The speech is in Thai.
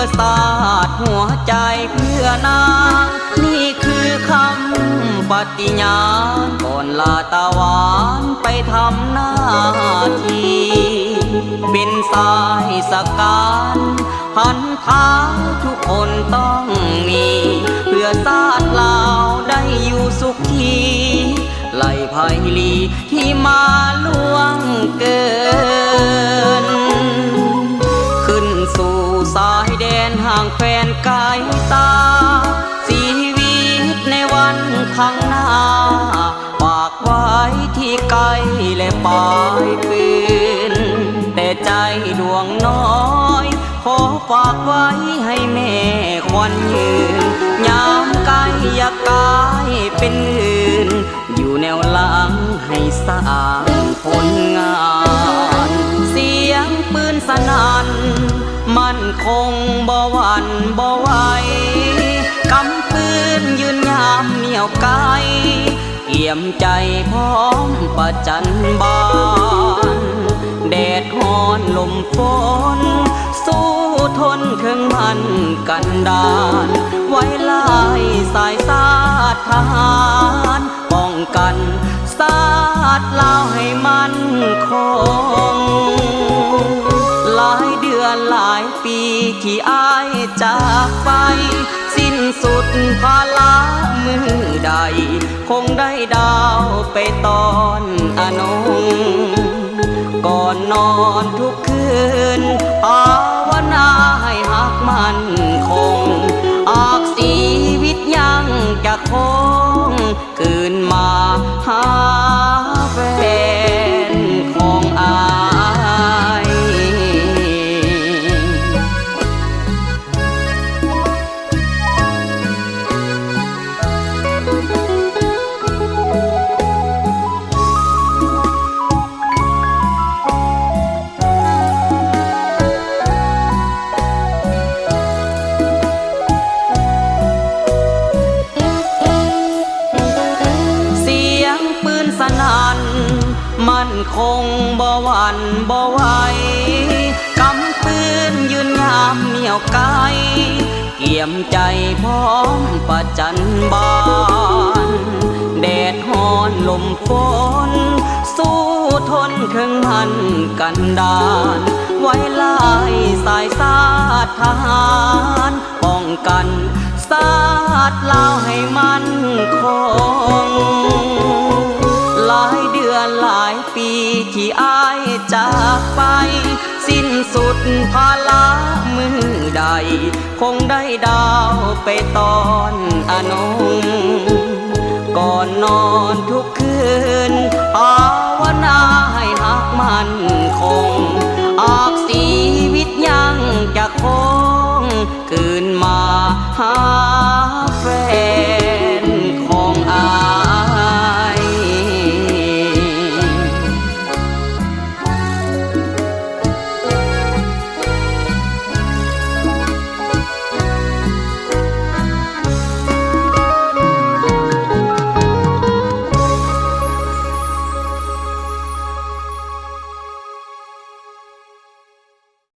อสาดหัวใจเพื่อนางนี่คือคำปฏิญาณก่อนลาตาหวานไปทำหน้าที่เป็นสายสการพันธะทุกคนต้องมีเพื่อชาติลาวได้อยู่สุขีไล่ภัยลีที่มาล่วงเกินขึ้นสู่สายแดนห่างแฟนกายตาชีวิตในวันข้างหน้าฝากไว้ที่ไกลและปลายปืนแต่ใจดวงน้อยขอฝากไว้ให้แม่ควันยืนยามไกลอยากกายเป็นอื่นอยู่แนวหลังให้สร้างผลงานเสียงปืนสนั่นมั่นคงบ่หวั่นบ่ไหวกำปืนยืนยามเหนียวไกลเกี่ยมใจพร้อมประจันบานแดดฮ้อนลมฝนสู้ทนเครื่องมันกันดานไว้ลายสายสาดทหารป้องกันชาติลาวให้มันคงหลายเดือนหลายปีที่อ้ายจากไปสิ้นสุดภาระมือใดคงได้ดาวไปตอนอนงก่อนนอนทุกคืนภาวนาให้หักมันคงอากชีวิตยังจะคงคืนมาหาแฟนของอายมั่นคงบ่หวั่นบ่ไหวกำปืนยืนยามเหนียวไกลเกี่ยมใจพร้อมประจันบานแดดฮ้อนลมฝนสู้ทนเครื่องมันกันดานไว้ลายสายสาดทหารป้องกันชาติลาวให้มันคงหลายเดือนหลายปีที่อ้ายจากไปสิ้นสุดภาระมือใดคงได้ดาวไปตอนอนงก่อนนอนทุกคืนภาวนาให้หักมันคงอากชีวิตยังจะคงคืนมาหาแฟน